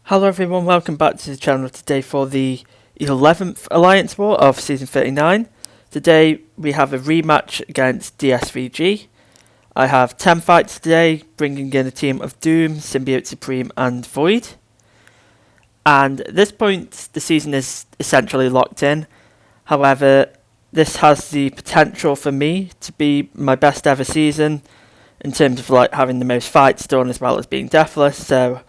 Hello everyone, welcome back to the channel today for the 11th Alliance War of Season 39. Today we have a rematch against DSVG. I have 10 fights today, bringing in a team of Doom, Symbiote Supreme and Void. And at this point the season is essentially locked in. However, this has the potential for me to be my best ever season in terms of having the most fights done as well as being deathless, so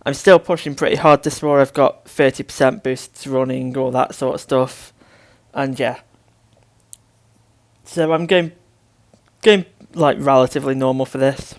I'm still pushing pretty hard this war. I've got 30% boosts running, all that sort of stuff. And yeah. So I'm going relatively normal for this.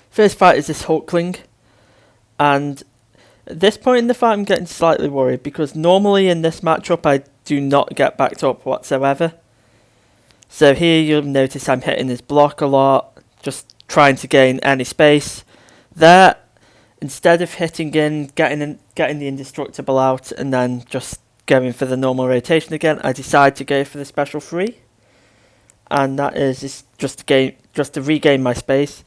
First fight is this Hulkling. And at this point in the fight I'm getting slightly worried because normally in this matchup I do not get backed up whatsoever. So here you'll notice I'm hitting his block a lot, just trying to gain any space. There, instead of hitting in, getting the indestructible out, and then just going for the normal rotation again, I decide to go for the special 3. And that is just to regain my space.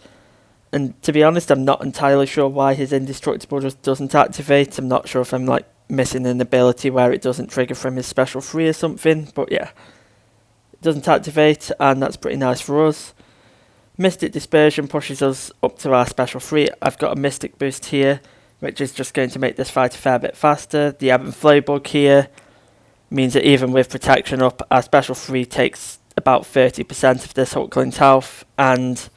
And to be honest, I'm not entirely sure why his indestructible just doesn't activate. I'm not sure if I'm missing an ability where it doesn't trigger from his special 3 or something, but yeah. It doesn't activate, and that's pretty nice for us. Mystic Dispersion pushes us up to our special 3. I've got a Mystic boost here, which is just going to make this fight a fair bit faster. The Ebb and Flow bug here means that even with protection up, our special 3 takes about 30% of this Hulkling's health, and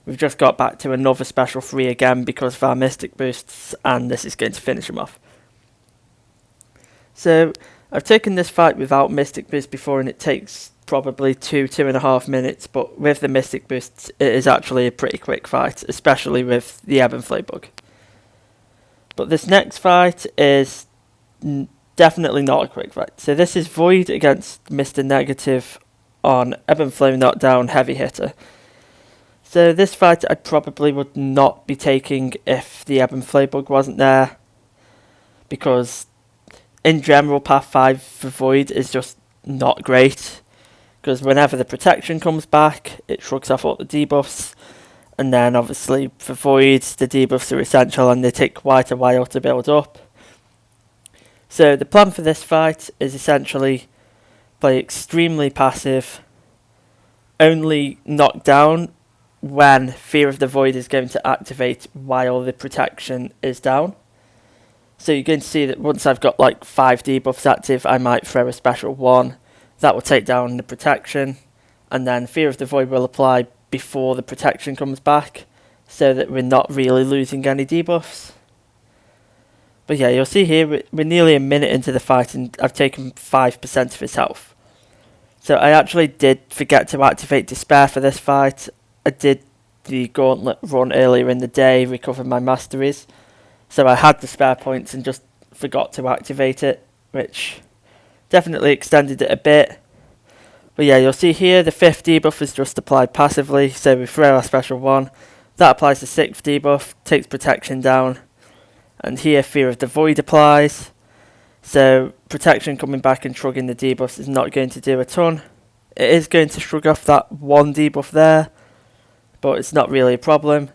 we've just got back to another special 3 again because of our Mystic boosts, and this is going to finish him off. So I've taken this fight without Mystic boost before, and it takes probably 2.5 minutes, but with the Mystic boosts it is actually a pretty quick fight, especially with the Ebb and Flow bug. But this next fight is definitely not a quick fight. So this is Void against Mr. Negative on Ebb and Flow knockdown heavy hitter. So this fight I probably would not be taking if the Ebb and Flow bug wasn't there, because in general path 5 for Void is just not great. Because whenever the protection comes back, it shrugs off all the debuffs. And then obviously for Void, the debuffs are essential and they take quite a while to build up. So the plan for this fight is essentially play extremely passive, only knock down when Fear of the Void is going to activate while the protection is down. So you're going to see that once I've got 5 debuffs active, I might throw a special 1. That will take down the protection, and then Fear of the Void will apply before the protection comes back, so that we're not really losing any debuffs. But yeah, you'll see here we're nearly a minute into the fight and I've taken 5% of his health. So I actually did forget to activate Despair for this fight. I did the Gauntlet run earlier in the day, recovered my masteries. So I had the spare points and just forgot to activate it, which definitely extended it a bit. But yeah, you'll see here the 5th debuff is just applied passively, so we throw our special 1. That applies the 6th debuff, takes protection down. And here Fear of the Void applies. So protection coming back and shrugging the debuffs is not going to do a ton. It is going to shrug off that 1 debuff there, but it's not really a problem.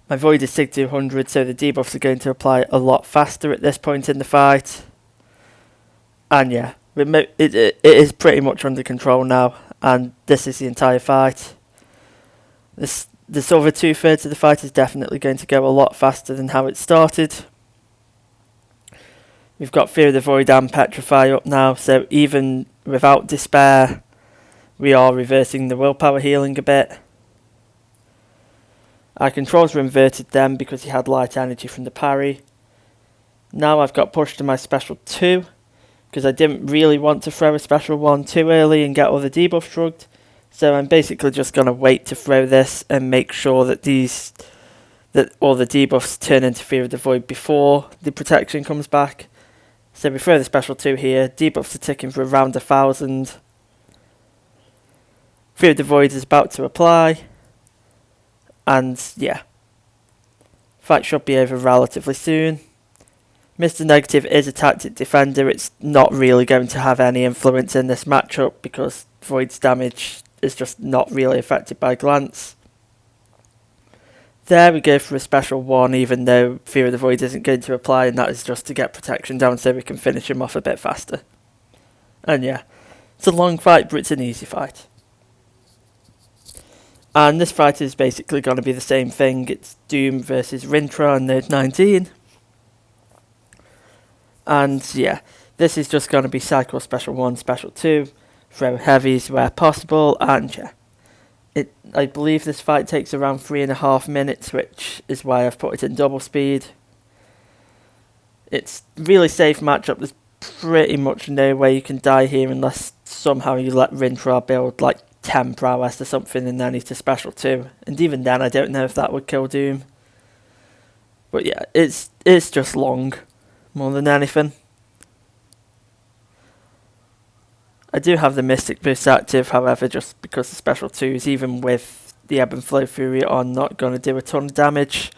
My Void is Sig 200, so the debuffs are going to apply a lot faster at this point in the fight. And yeah, it is pretty much under control now, and this is the entire fight. This other 2/3 of the fight is definitely going to go a lot faster than how it started. We've got Fear of the Void and Petrify up now, so even without Despair, we are reversing the willpower healing a bit. Our controls were inverted then because he had light energy from the parry. Now I've got pushed to my special 2. Because I didn't really want to throw a special 1 too early and get all the debuffs shrugged. So I'm basically just going to wait to throw this and make sure that all the debuffs turn into Fear of the Void before the protection comes back. So we throw the special 2 here, debuffs are ticking for around 1,000. Fear of the Void is about to apply. And yeah, fight should be over relatively soon. Mr. Negative is a tactic defender. It's not really going to have any influence in this matchup because Void's damage is just not really affected by glance. There we go for a special 1, even though Fear of the Void isn't going to apply, and that is just to get protection down so we can finish him off a bit faster. And yeah, it's a long fight, but it's an easy fight. And this fight is basically going to be the same thing. It's Doom versus Rintra on node 19. And yeah, this is just going to be cycle special 1, special 2, throw heavies where possible, and yeah. I believe this fight takes around 3.5 minutes, which is why I've put it in double speed. It's really safe matchup. There's pretty much no way you can die here unless somehow you let Rintra build like 10 prowess or something and then he's to special 2. And even then I don't know if that would kill Doom. But yeah, it's just long more than anything. I do have the Mystic Boost active, however, just because the special 2s, even with the Ebb and Flow Fury, are not going to do a ton of damage.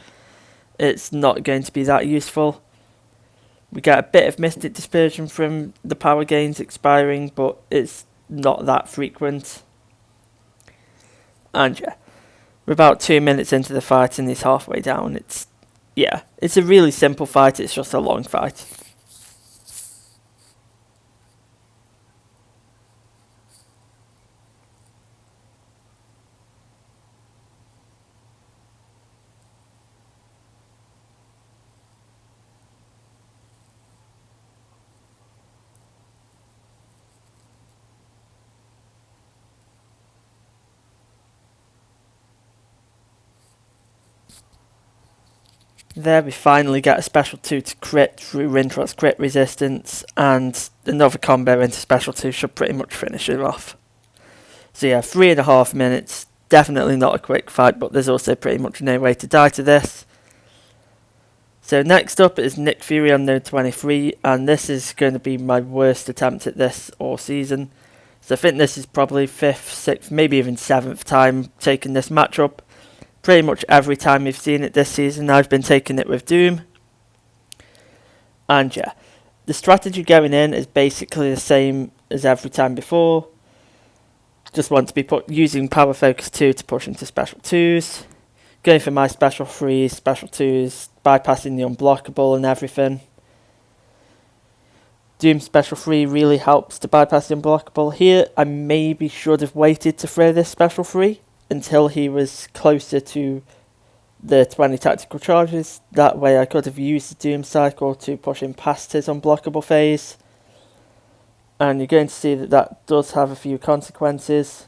It's not going to be that useful. We get a bit of Mystic Dispersion from the power gains expiring, but it's not that frequent. And yeah, we're about 2 minutes into the fight and he's halfway down. It's a really simple fight, it's just a long fight. There we finally get a special 2 to crit through Rintra's crit resistance, and another combo into special 2 should pretty much finish it off. So yeah, 3.5 minutes, definitely not a quick fight, but there's also pretty much no way to die to this. So next up is Nick Fury on node 23, and this is going to be my worst attempt at this all season. So I think this is probably 5th, 6th, maybe even 7th time taking this matchup. Pretty much every time you've seen it this season, I've been taking it with Doom. And yeah, the strategy going in is basically the same as every time before. Just want to be using Power Focus 2 to push into special 2s. Going for my special 3s, special 2s, bypassing the unblockable and everything. Doom special 3 really helps to bypass the unblockable. Here, I maybe should have waited to throw this special 3 until he was closer to the 20 tactical charges. That way I could have used the Doom cycle to push him past his unblockable phase. And you're going to see that that does have a few consequences.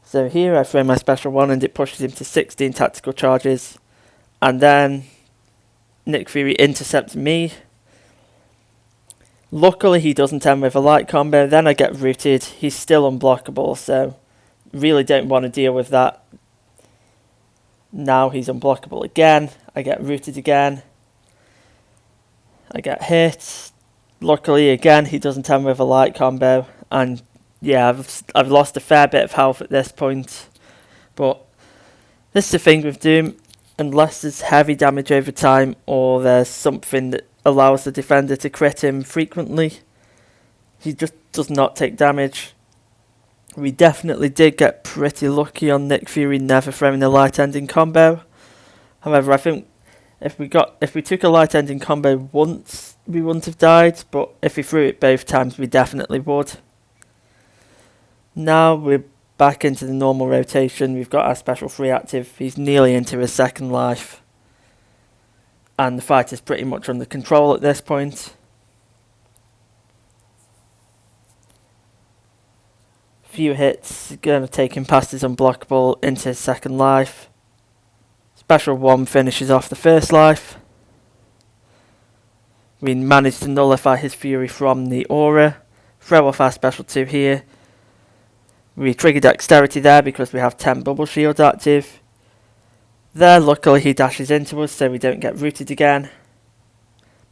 So here I throw my special 1 and it pushes him to 16 tactical charges. And then Nick Fury intercepts me. Luckily he doesn't end with a light combo. Then I get rooted. He's still unblockable, so really don't want to deal with that. Now he's unblockable again. I get rooted again. I get hit. Luckily again he doesn't end with a light combo. And yeah, I've lost a fair bit of health at this point. But this is the thing with Doom. Unless there's heavy damage over time or there's something that allows the defender to crit him frequently, he just does not take damage. We definitely did get pretty lucky on Nick Fury never throwing a light ending combo. However, I think if we took a light ending combo once, we wouldn't have died, but if we threw it both times, we definitely would. Now we're back into the normal rotation. We've got our special 3 active. He's nearly into his second life. And the fight is pretty much under control at this point. Few hits, going to take him past his unblockable into his second life. Special 1 finishes off the first life. We managed to nullify his fury from the aura. Throw off our special 2 here. We trigger dexterity there because we have 10 bubble shield active. There, luckily he dashes into us so we don't get rooted again.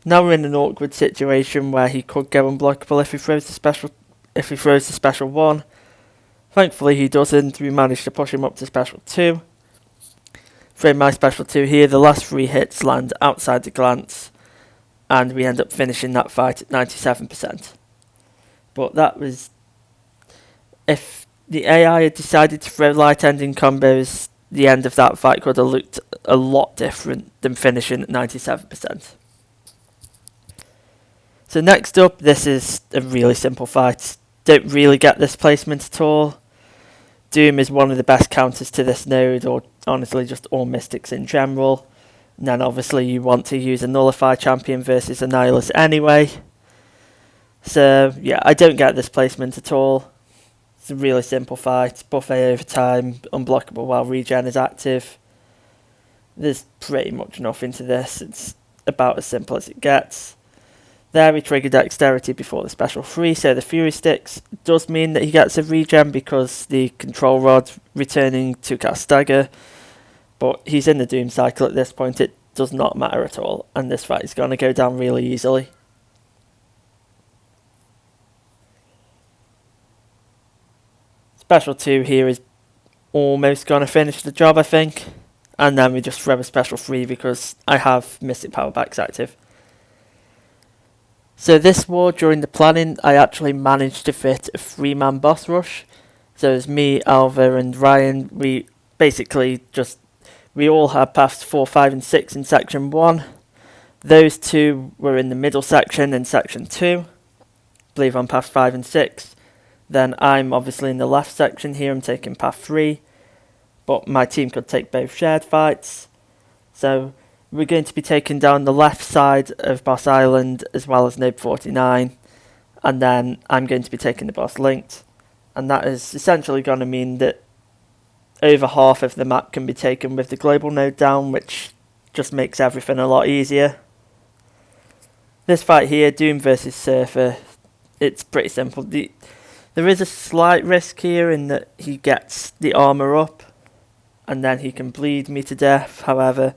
Now we're in an awkward situation where he could go unblockable if he throws the special 1. Thankfully he doesn't. We managed to push him up to special 2. Throw my special 2 here. The last 3 hits land outside the glance. And we end up finishing that fight at 97%. But that was... If the AI had decided to throw light ending combos, the end of that fight could have looked a lot different than finishing at 97%. So next up, this is a really simple fight. Don't really get this placement at all. Doom is one of the best counters to this node, or honestly just all mystics in general. And then obviously you want to use a Nullify champion versus a Nihilus anyway. So yeah, I don't get this placement at all. It's a really simple fight. Buffet over time, unblockable while regen is active. There's pretty much nothing to this. It's about as simple as it gets. There we trigger dexterity before the special 3, so the Fury Sticks does mean that he gets a regen because the control rod returning to cast stagger, but he's in the Doom cycle at this point. It does not matter at all, and this fight is going to go down really easily. Special 2 here is almost going to finish the job, I think, and then we just throw a special 3 because I have Mystic Power Backs active. So this war, during the planning, I actually managed to fit a 3-man boss rush. So it was me, Alva and Ryan. We all had paths 4, 5 and 6 in section 1. Those two were in the middle section in section 2. I believe on path 5 and 6. Then I'm obviously in the left section here. I'm taking path 3. But my team could take both shared fights. So we're going to be taking down the left side of Boss Island as well as Node 49, and then I'm going to be taking the boss linked, and that is essentially going to mean that over half of the map can be taken with the global node down, which just makes everything a lot easier. This fight here, Doom versus Surfer, it's pretty simple. There is a slight risk here in that he gets the armor up and then he can bleed me to death. However,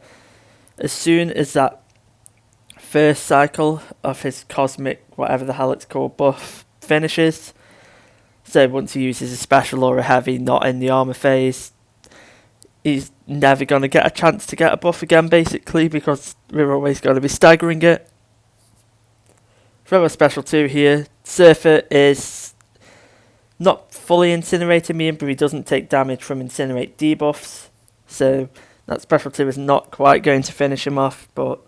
as soon as that first cycle of his cosmic, whatever the hell it's called, buff finishes, so once he uses a special or a heavy not in the armor phase, he's never going to get a chance to get a buff again, basically, because we're always going to be staggering it. Throw a special 2 here. Surfer is not fully incinerating me, but he doesn't take damage from incinerate debuffs, so that special 2 is not quite going to finish him off, but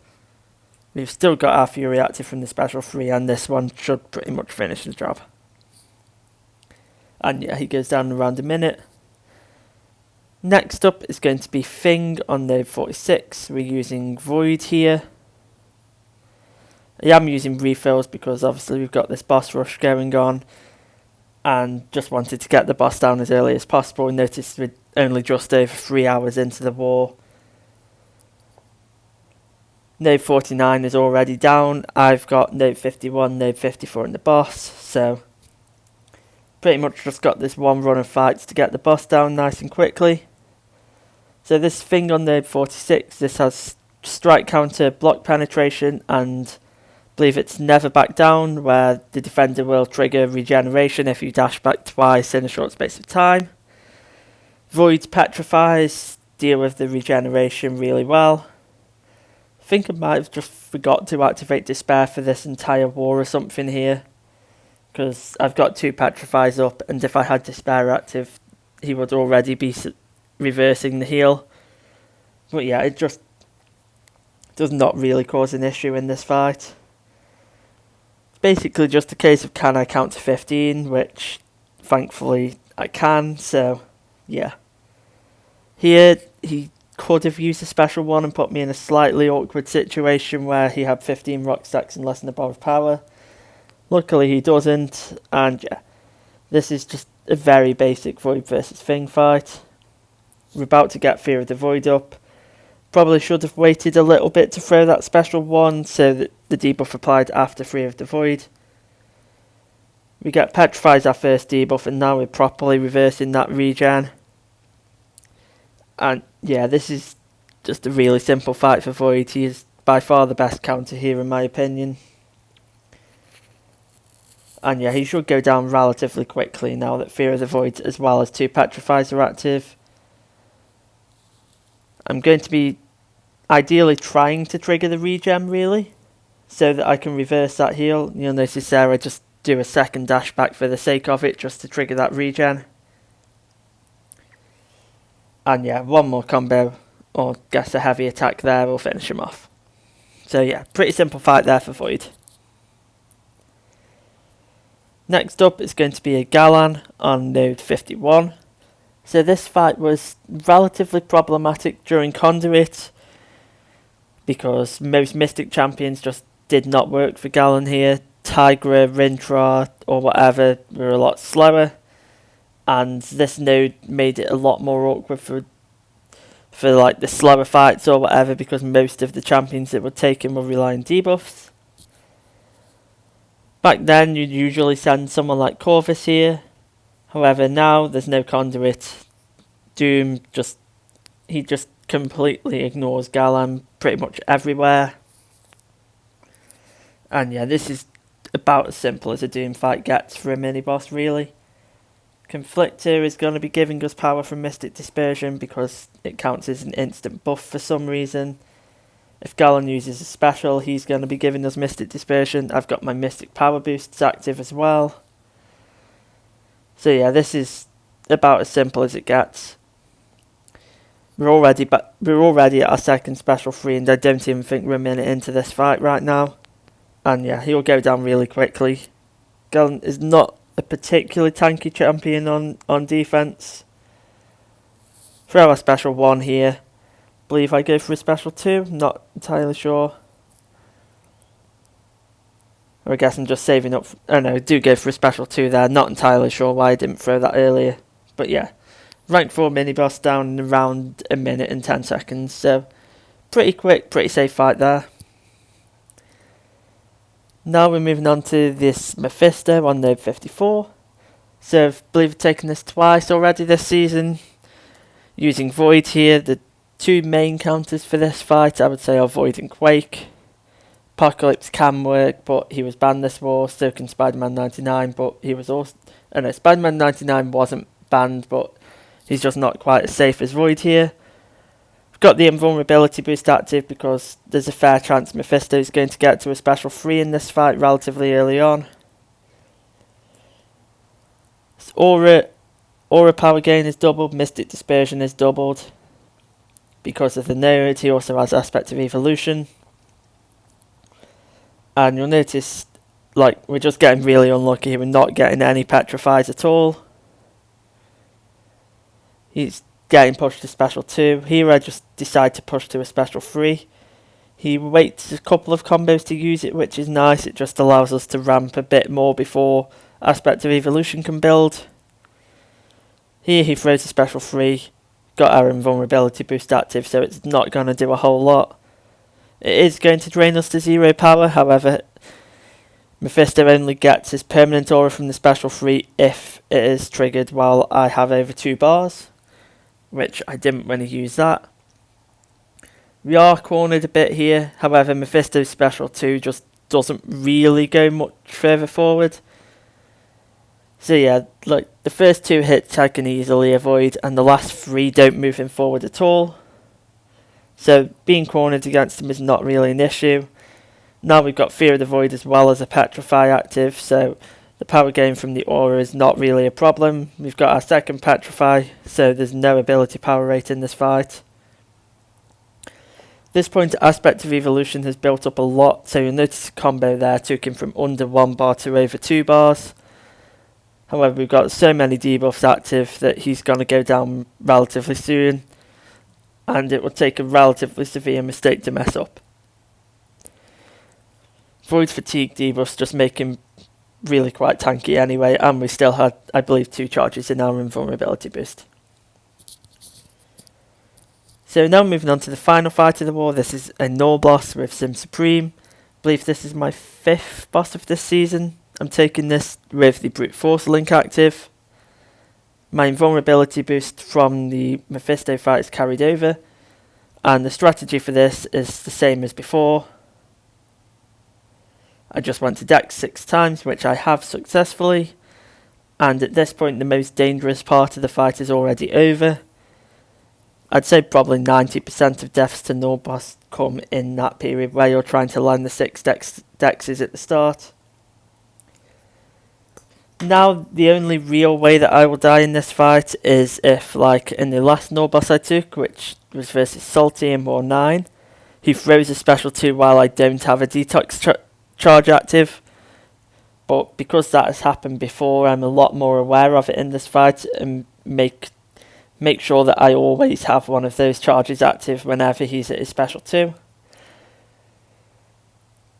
we've still got our Fury active from the special 3, and this one should pretty much finish the job. And yeah, he goes down around a minute. Next up is going to be Thing on node 46. We're using Void here. I am using refills because obviously we've got this boss rush going on, and just wanted to get the boss down as early as possible. Noticed we're only just over 3 hours into the war. Node 49 is already down. I've got node 51, node 54 in the boss, so pretty much just got this one run of fights to get the boss down nice and quickly. So this Thing on node 46, this has strike counter, block penetration, and I believe it's never back down, where the defender will trigger regeneration if you dash back twice in a short space of time. Void petrifies, deal with the regeneration really well. I think I might have just forgot to activate Despair for this entire war or something here, because I've got 2 petrifies up, and if I had Despair active, he would already be reversing the heal. But yeah, it just does not really cause an issue in this fight. It's basically just a case of can I count to 15, which thankfully I can, so yeah. Here, he could have used a special 1 and put me in a slightly awkward situation where he had 15 rock stacks and less than a bar of power. Luckily he doesn't, and yeah, this is just a very basic Void versus Thing fight. We're about to get Fear of the Void up. Probably should have waited a little bit to throw that special 1 so that the debuff applied after Fear of the Void. We get Petrify as our first debuff, and now we're properly reversing that regen. And yeah, this is just a really simple fight for Void. He is by far the best counter here in my opinion. And yeah, he should go down relatively quickly now that Fear of the Void as well as 2 Petrifies are active. I'm going to be ideally trying to trigger the regen really, so that I can reverse that heal. You'll notice there I just do a second dash back for the sake of it, just to trigger that regen. And yeah, one more combo, or guess a heavy attack there, will finish him off. So yeah, pretty simple fight there for Void. Next up is going to be a Galan on node 51. So this fight was relatively problematic during Conduit, because most Mystic champions just did not work for Galan here. Tigra, Rintra, or whatever were a lot slower, and this node made it a lot more awkward for like the slower fights or whatever, because most of the champions that were taken were relying debuffs. Back then you'd usually send someone like Corvus here, however now there's no Conduit. Doom just completely ignores Galan pretty much everywhere. And yeah, this is about as simple as a Doom fight gets for a mini-boss, really. Conflictor is going to be giving us power from Mystic Dispersion because it counts as an instant buff for some reason. If Galan uses a special, he's going to be giving us Mystic Dispersion. I've got my Mystic Power Boosts active as well. So yeah, this is about as simple as it gets. We're already at our second special 3, and I don't even think we're a minute into this fight right now. And yeah, he'll go down really quickly. Galan is not a particularly tanky champion on defense. Throw a special 1 here. Believe I go for a special 2, not entirely sure. Or I guess I'm just saving up. Oh no, I do go for a special 2 there. Not entirely sure why I didn't throw that earlier. But yeah, rank 4 mini boss down in around a minute and 10 seconds. So pretty quick, pretty safe fight there. Now we're moving on to this Mephisto on node 54. So I believe I've taken this twice already this season. Using Void here, the two main counters for this fight I would say are Void and Quake. Apocalypse can work, but he was banned this war, so can Spider-Man 99, but he was also... Oh no, Spider-Man 99 wasn't banned, but he's just not quite as safe as Void here. Got the invulnerability boost active because there's a fair chance Mephisto is going to get to a special 3 in this fight relatively early on. So aura power gain is doubled, Mystic Dispersion is doubled. Because of the node, he also has Aspect of Evolution. And you'll notice, like, we're just getting really unlucky. We're not getting any Petrifies at all. He's getting pushed to special 2. Here I just decide to push to a special 3. He waits a couple of combos to use it, which is nice. It just allows us to ramp a bit more before Aspect of Evolution can build. Here he throws a special 3. Got our invulnerability boost active, so it's not going to do a whole lot. It is going to drain us to 0 power, however, Mephisto only gets his permanent aura from the special 3 if it is triggered while I have over 2 bars. Which I didn't when he used that. We are cornered a bit here, however Mephisto's special 2 just doesn't really go much further forward. So yeah, like the first 2 hits I can easily avoid, and the last 3 don't move him forward at all. So being cornered against him is not really an issue. Now we've got Fear of the Void as well as a Petrify active, so the power gain from the aura is not really a problem. We've got our second Petrify, so there's no ability power rate in this fight. At this point, Aspect of Evolution has built up a lot, so you'll notice a combo there took him from under 1 bar to over 2 bars. However, we've got so many debuffs active that he's going to go down relatively soon, and it will take a relatively severe mistake to mess up. Void Fatigue debuffs just make him really quite tanky anyway, and we still had, I believe, 2 charges in our invulnerability boost. So now moving on to the final fight of the war. This is a null boss with Sim Supreme. I believe this is my 5th boss of this season. I'm taking this with the Brute Force link active. My invulnerability boost from the Mephisto fight is carried over, and the strategy for this is the same as before. I just went to Dex 6 times, which I have successfully, and at this point the most dangerous part of the fight is already over. I'd say probably 90% of deaths to null boss come in that period where you're trying to land the 6 dexes at the start. Now, the only real way that I will die in this fight is if, like in the last no boss I took, which was versus Salty in War 9, he throws a special 2 while I don't have a detox charge active. But because that has happened before, I'm a lot more aware of it in this fight and make sure that I always have one of those charges active whenever he's at his special 2.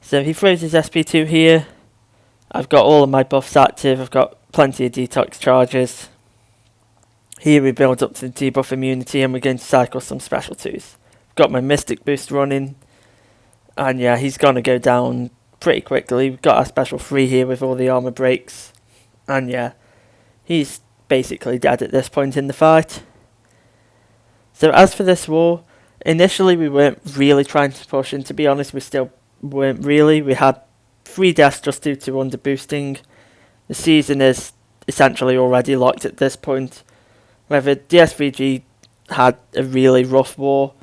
So he throws his SP2 here. I've got all of my buffs active, I've got plenty of detox charges. Here we build up to the debuff immunity and we're going to cycle some special 2s. Got my Mystic boost running. And yeah, he's going to go down pretty quickly. We've got our special 3 here with all the armor breaks. And yeah, he's basically dead at this point in the fight. So as for this war, initially we weren't really trying to push, and to be honest we still weren't really. We had 3 deaths just due to under boosting. The season is essentially already locked at this point. Whether DSVG had a really rough war,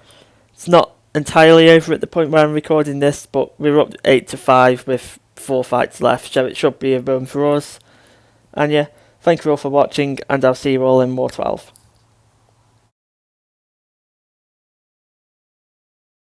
it's not entirely over at the point where I'm recording this, but we're up 8-5 with 4 fights left, so it should be a run for us. And yeah, thank you all for watching, and I'll see you all in War 12.